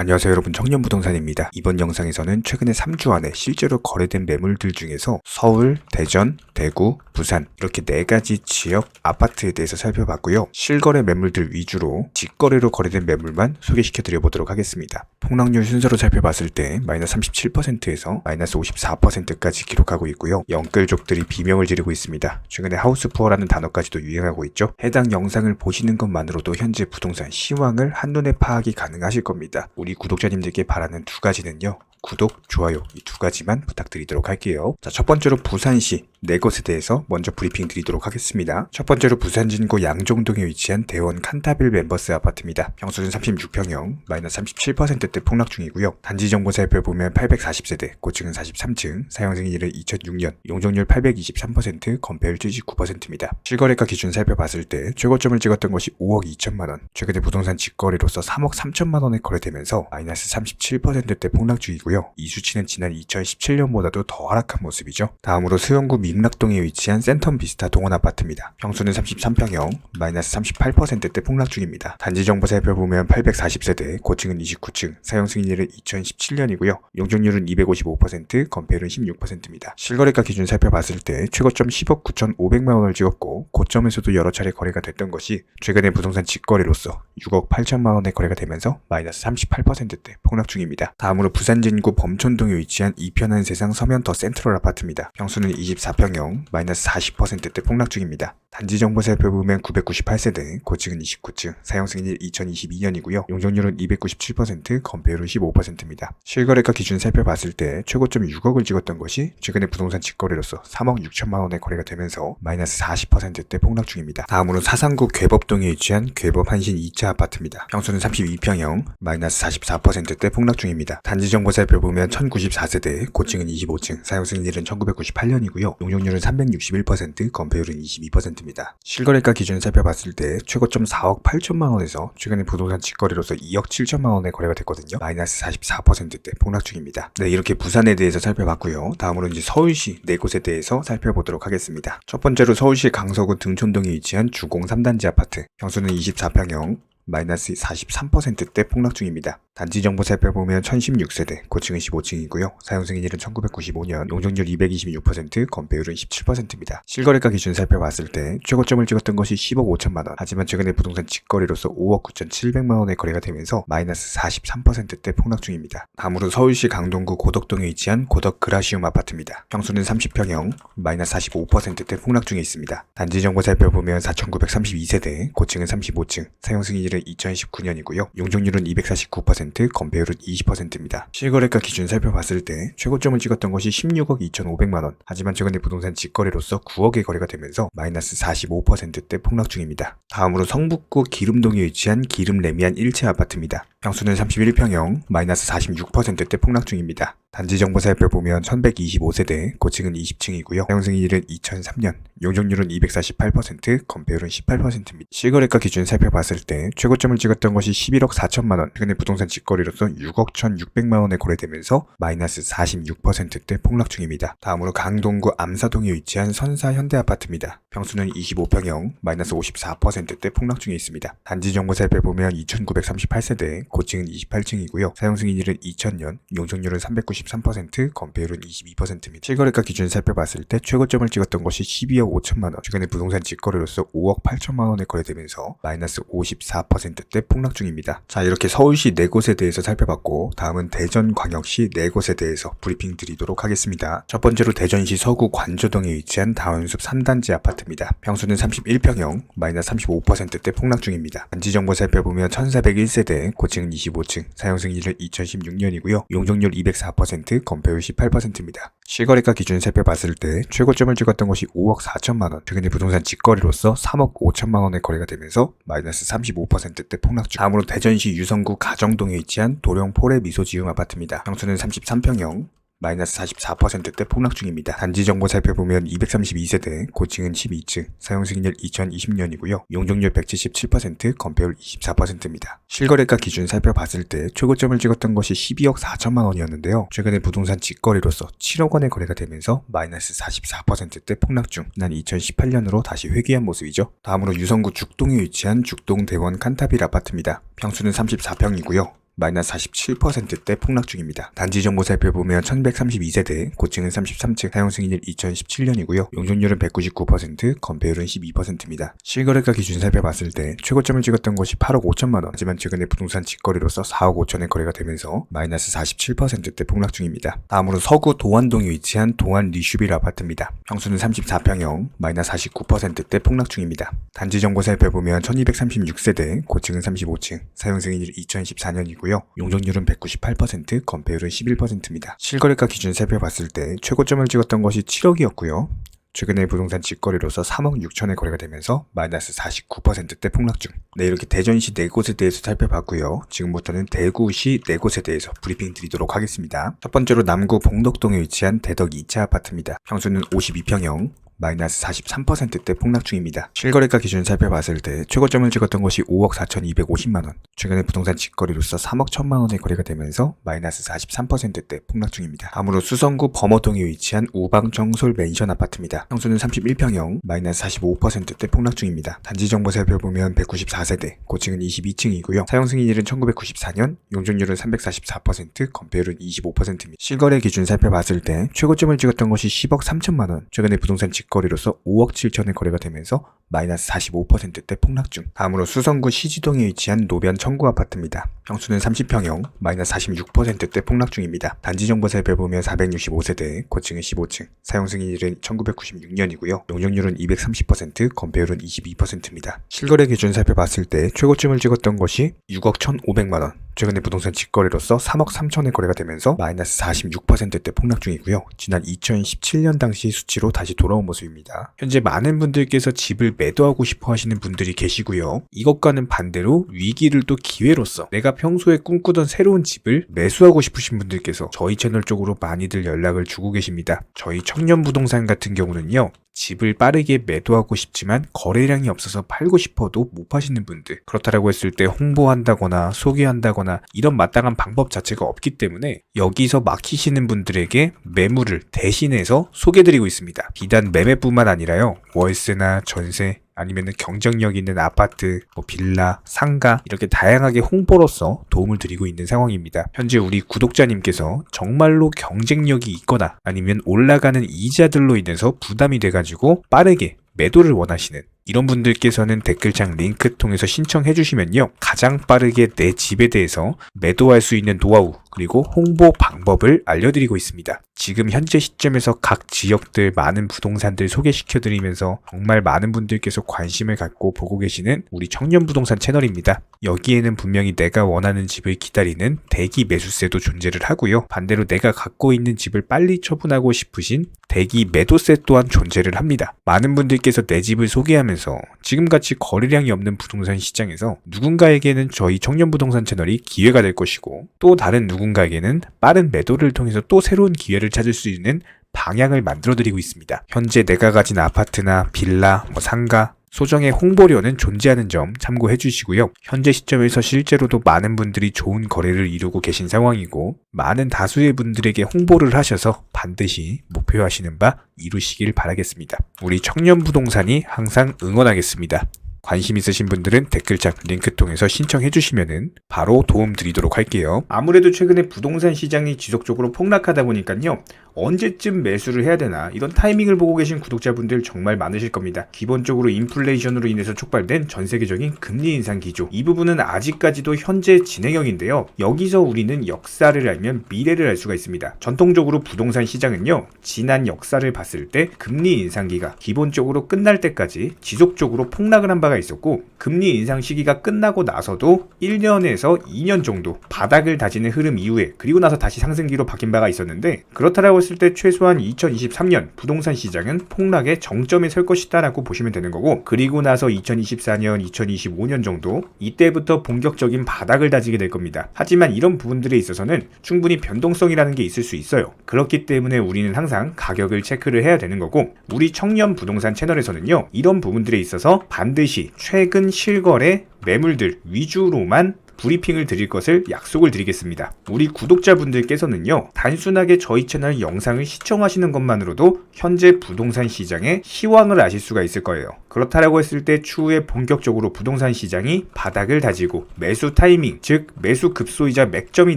안녕하세요 여러분, 청년부동산입니다. 이번 영상에서는 최근에 3주 안에 실제로 거래된 매물들 중에서 서울, 대전, 대구, 부산 이렇게 4가지 지역 아파트에 대해서 살펴봤고요. 실거래 매물들 위주로 직거래로 거래된 매물만 소개시켜 드려보도록 하겠습니다. 폭락률 순서로 살펴봤을 때 마이너스 37%에서 마이너스 54%까지 기록하고 있고요. 영끌족들이 비명을 지르고 있습니다. 최근에 하우스푸어라는 단어까지도 유행하고 있죠. 해당 영상을 보시는 것만으로도 현재 부동산 시황을 한눈에 파악이 가능하실 겁니다. 우리 구독자님들께 바라는 2가지는요. 구독, 좋아요 이 2가지만 부탁드리도록 할게요. 자, 첫 번째로 부산시 4곳에 대해서 먼저 브리핑 드리도록 하겠습니다. 첫 번째로 부산진구 양종동에 위치한 대원 칸타빌 멤버스 아파트입니다. 평수는 36평형, 마이너스 37%대 폭락 중이고요. 단지 정보 살펴보면 840세대, 고층은 43층, 사용 승인일은 2006년, 용적률 823%, 건폐율 79%입니다. 실거래가 기준 살펴봤을 때 최고점을 찍었던 것이 5억 2천만원, 최근에 부동산 직거래로서 3억 3천만원에 거래되면서 마이너스 37%대 폭락 중이고요. 이 수치는 지난 2017년보다도 더 하락한 모습이죠. 다음으로 수영구 민락동에 위치한 센텀 비스타 동원 아파트입니다. 평수는 33평형, 마이너스 38%대 폭락 중입니다. 단지 정보 살펴보면 840세대, 고층은 29층, 사용 승인일은 2017년이고요. 용적률은 255%, 건폐율은 16%입니다. 실거래가 기준 살펴봤을 때 최고점 10억 9,500만원을 찍었고 고점에서도 여러 차례 거래가 됐던 것이 최근에 부동산 직거래로서 6억 8천만원에 거래가 되면서 마이너스 38%대 폭락 중입니다. 다음으로 부산진구 범촌동에 위치한 이편한 세상 서면 더 센트럴 아파트입니다. 평수는 24평형, 마이너스 40%대 폭락 중입니다. 단지 정보 살펴보면 998세대, 고층은 29층, 사용 승인일 2022년이고요. 용적률은 297%, 건폐율은 15%입니다. 실거래가 기준 살펴봤을 때 최고점 6억을 찍었던 것이 최근에 부동산 직거래로서 3억 6천만원에 거래가 되면서 마이너스 40%대 폭락 중입니다. 다음으로 사상구 괴법동에 위치한 괴법 한신 2차 아파트입니다. 평수는 32평형, 마이너스 44%대 폭락 중입니다. 단지 정보 살펴보면 1094세대, 고층은 25층, 사용 승인일은 1998년이고요. 용적률은 361%, 건폐율은 22%입니다. 실거래가 기준 살펴봤을 때 최고점 4억 8천만원에서 최근에 부동산 직거래로서 2억 7천만원에 거래가 됐거든요. 마이너스 44%대 폭락 중입니다. 네, 이렇게 부산에 대해서 살펴봤고요. 다음으로 이제 서울시 4곳에 대해서 살펴보도록 하겠습니다. 첫 번째로 서울시 강서구 등촌동에 위치한 주공 3단지 아파트. 평수는 24평형, 마이너스 43%대 폭락 중입니다. 단지 정보 살펴보면 1016세대, 고층은 15층이고요. 사용 승인일은 1995년, 용적률 226%, 건폐율은 17%입니다. 실거래가 기준 살펴봤을 때 최고점을 찍었던 것이 10억 5천만원, 하지만 최근에 부동산 직거래로서 5억 9,700만원에 거래가 되면서 마이너스 43%대 폭락 중입니다. 다음으로 서울시 강동구 고덕동에 위치한 고덕 그라시움 아파트입니다. 평수는 30평형, 마이너스 45%대 폭락 중에 있습니다. 단지 정보 살펴보면 4,932세대, 고층은 35층, 사용 승인일은 2019년이고요. 용적률은 249%, 건폐율은 20%입니다. 실거래가 기준 살펴봤을 때 최고점을 찍었던 것이 16억 2,500만원, 하지만 최근에 부동산 직거래로서 9억에 거래가 되면서 마이너스 45%대 폭락 중입니다. 다음으로 성북구 기름동에 위치한 기름 레미안 1차 아파트입니다. 평수는 31평형, 마이너스 46%대 폭락 중입니다. 단지 정보 살펴보면 1125세대, 고층은 20층이고요. 사용 승인일은 2003년, 용적률은 248%, 건폐율은 18%입니다. 실거래가 기준 살펴봤을 때 최고점을 찍었던 것이 11억 4천만원, 최근에 부동산 직거래로서 6억 1,600만원에 거래되면서 마이너스 46%대 폭락 중입니다. 다음으로 강동구 암사동에 위치한 선사 현대아파트입니다. 평수는 25평형, 마이너스 54%대 폭락 중에 있습니다. 단지 정보 살펴보면 2938세대, 고층은 28층이고요. 사용 승인일은 2000년, 용적률은 393%, 건폐율은 22%입니다. 실거래가 기준 살펴봤을 때 최고점을 찍었던 것이 12억 5천만원, 최근에 부동산 직거래로서 5억 8천만원에 거래되면서 마이너스 54%대 폭락 중입니다. 자, 이렇게 서울시 4곳에 대해서 살펴봤고, 다음은 대전광역시 4곳에 대해서 브리핑 드리도록 하겠습니다. 첫 번째로 대전시 서구 관조동에 위치한 다원숲 3단지 아파트입니다. 평수는 31평형, 마이너스 35%대 폭락 중입니다. 단지 정보 살펴보면 1401세대, 고층은 25층, 사용 승인일은 2016년이고요. 용적률 204%, 건폐율 18%입니다. 실거래가 기준 살펴봤을 때 최고점을 찍었던 것이 5억 4천만원, 최근에 부동산 직거래로서 3억 5천만원에 거래가 되면서 마이너스 35%대 폭락 중. 다음으로 대전시 유성구 가정동에 위치한 도령 포레 미소지음 아파트입니다. 평수는 33평형, 마이너스 44%대 폭락 중입니다. 단지 정보 살펴보면 232세대, 고층은 12층, 사용 승인일 2020년이고요. 용적률 177%, 건폐율 24%입니다. 실거래가 기준 살펴봤을 때 최고점을 찍었던 것이 12억 4천만 원이었는데요. 최근에 부동산 직거래로서 7억 원에 거래가 되면서 마이너스 44%대 폭락 중. 난 2018년으로 다시 회귀한 모습이죠. 다음으로 유성구 죽동에 위치한 죽동 대원 칸타빌 아파트입니다. 평수는 34평이고요. 마이너스 47%대 폭락 중입니다. 단지 정보 살펴보면 1132세대, 고층은 33층, 사용 승인일 2017년이고요. 용적률은 199%, 건폐율은 12%입니다. 실거래가 기준 살펴봤을 때 최고점을 찍었던 것이 8억 5천만 원. 하지만 최근에 부동산 직거래로서 4억 5천에 거래가 되면서 마이너스 47%대 폭락 중입니다. 다음으로 서구 도안동에 위치한 도안 리슈빌 아파트입니다. 평수는 34평형, 마이너스 49%대 폭락 중입니다. 단지 정보 살펴보면 1236세대, 고층은 35층, 사용 승인일 2014년이고요. 용적률은 198%, 건폐율은 11%입니다. 실거래가 기준 살펴봤을 때 최고점을 찍었던 것이 7억이었고요. 최근에 부동산 직거래로서 3억 6천에 거래가 되면서 마이너스 49%대 폭락 중. 네, 이렇게 대전시 4곳에 대해서 살펴봤고요. 지금부터는 대구시 4곳에 대해서 브리핑 드리도록 하겠습니다. 첫 번째로 남구 봉덕동에 위치한 대덕 2차 아파트입니다. 평수는 52평형, 마이너스 43%대 폭락 중입니다. 실거래가 기준 살펴봤을 때 최고점을 찍었던 것이 5억 4,250만원. 최근에 부동산 직거래로서 3억 1천만원에 거래가 되면서 마이너스 43%대 폭락 중입니다. 다음으로 수성구 범어동에 위치한 우방정솔 맨션 아파트입니다. 평수는 31평형, 마이너스 45%대 폭락 중입니다. 단지 정보 살펴보면 194세대, 고층은 22층이고요. 사용 승인일은 1994년, 용적률은 344%, 건폐율은 25%입니다. 실거래 기준 살펴봤을 때 최고점을 찍었던 것이 10억 3천만원. 최근에 부동산 거래로서 5억 7천에 거래가 되면서 마이너스 45%대 폭락 중. 다음으로 수성구 시지동에 위치한 노변 청구 아파트입니다. 평수는 30평형, 마이너스 46%대 폭락 중입니다. 단지 정보 살펴보면 465세대, 고층은 15층, 사용 승인일은 1996년이고요. 용적률은 230%, 건폐율은 22%입니다. 실거래 기준 살펴봤을 때 최고점을 찍었던 것이 6억 1,500만원. 최근에 부동산 직거래로서 3억 3천에 거래가 되면서 마이너스 46%대 폭락 중이고요. 지난 2017년 당시 수치로 다시 돌아온 모습입니다. 현재 많은 분들께서 집을 매도하고 싶어 하시는 분들이 계시고요. 이것과는 반대로 위기를 또 기회로서 내가 평소에 꿈꾸던 새로운 집을 매수하고 싶으신 분들께서 저희 채널 쪽으로 많이들 연락을 주고 계십니다. 저희 청년부동산 같은 경우는요. 집을 빠르게 매도하고 싶지만 거래량이 없어서 팔고 싶어도 못 파시는 분들, 그렇다고 했을 때 홍보한다거나 소개한다거나 이런 마땅한 방법 자체가 없기 때문에 여기서 막히시는 분들에게 매물을 대신해서 소개드리고 있습니다. 비단 매매뿐만 아니라요, 월세나 전세, 아니면은 경쟁력 있는 아파트, 빌라, 상가 이렇게 다양하게 홍보로서 도움을 드리고 있는 상황입니다. 현재 우리 구독자님께서 정말로 경쟁력이 있거나 아니면 올라가는 이자들로 인해서 부담이 돼가지고 빠르게 매도를 원하시는 이런 분들께서는 댓글창 링크 통해서 신청해 주시면요, 가장 빠르게 내 집에 대해서 매도할 수 있는 노하우 그리고 홍보 방법을 알려드리고 있습니다. 지금 현재 시점에서 각 지역들 많은 부동산들 소개시켜 드리면서 정말 많은 분들께서 관심을 갖고 보고 계시는 우리 청년부동산 채널입니다. 여기에는 분명히 내가 원하는 집을 기다리는 대기 매수세도 존재를 하고요, 반대로 내가 갖고 있는 집을 빨리 처분하고 싶으신 대기 매도세 또한 존재를 합니다. 많은 분들께서 내 집을 소개하면서 지금같이 거래량이 없는 부동산 시장에서 누군가에게는 저희 청년부동산 채널이 기회가 될 것이고, 또 다른 누군가에게는 빠른 매도를 통해서 또 새로운 기회를 찾을 수 있는 방향을 만들어드리고 있습니다. 현재 내가 가진 아파트나 빌라, 상가, 소정의 홍보료는 존재하는 점 참고해 주시고요. 현재 시점에서 실제로도 많은 분들이 좋은 거래를 이루고 계신 상황이고, 많은 다수의 분들에게 홍보를 하셔서 반드시 목표하시는 바 이루시길 바라겠습니다. 우리 청년부동산이 항상 응원하겠습니다. 관심 있으신 분들은 댓글창 링크 통해서 신청해 주시면은 바로 도움 드리도록 할게요. 아무래도 최근에 부동산 시장이 지속적으로 폭락하다 보니까요, 언제쯤 매수를 해야 되나 이런 타이밍을 보고 계신 구독자분들 정말 많으실 겁니다. 기본적으로 인플레이션으로 인해서 촉발된 전 세계적인 금리 인상 기조, 이 부분은 아직까지도 현재 진행형인데요. 여기서 우리는 역사를 알면 미래를 알 수가 있습니다. 전통적으로 부동산 시장은요, 지난 역사를 봤을 때 금리 인상기가 기본적으로 끝날 때까지 지속적으로 폭락을 한 바가 있었고, 금리 인상 시기가 끝나고 나서도 1년에서 2년 정도 바닥을 다지는 흐름 이후에 그리고 나서 다시 상승기로 바뀐 바가 있었는데, 그렇다라고 했을 때 최소한 2023년 부동산 시장은 폭락의 정점에 설 것이다 라고 보시면 되는 거고, 그리고 나서 2024년, 2025년 정도 이때부터 본격적인 바닥을 다지게 될 겁니다. 하지만 이런 부분들에 있어서는 충분히 변동성이라는 게 있을 수 있어요. 그렇기 때문에 우리는 항상 가격을 체크를 해야 되는 거고, 우리 청년 부동산 채널에서는요, 이런 부분들에 있어서 반드시 최근 실거래 매물들 위주로만 브리핑을 드릴 것을 약속을 드리겠습니다. 우리 구독자분들께서는요, 단순하게 저희 채널 영상을 시청하시는 것만으로도 현재 부동산 시장의 시황을 아실 수가 있을 거예요. 그렇다라고 했을 때 추후에 본격적으로 부동산 시장이 바닥을 다지고 매수 타이밍, 즉 매수 급소이자 맥점이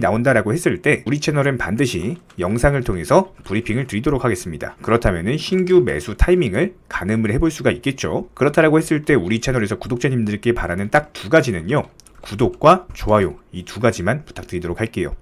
나온다라고 했을 때 우리 채널은 반드시 영상을 통해서 브리핑을 드리도록 하겠습니다. 그렇다면 신규 매수 타이밍을 가늠을 해볼 수가 있겠죠. 그렇다라고 했을 때 우리 채널에서 구독자님들께 바라는 딱 두 가지는요, 구독과 좋아요, 이 두 가지만 부탁드리도록 할게요.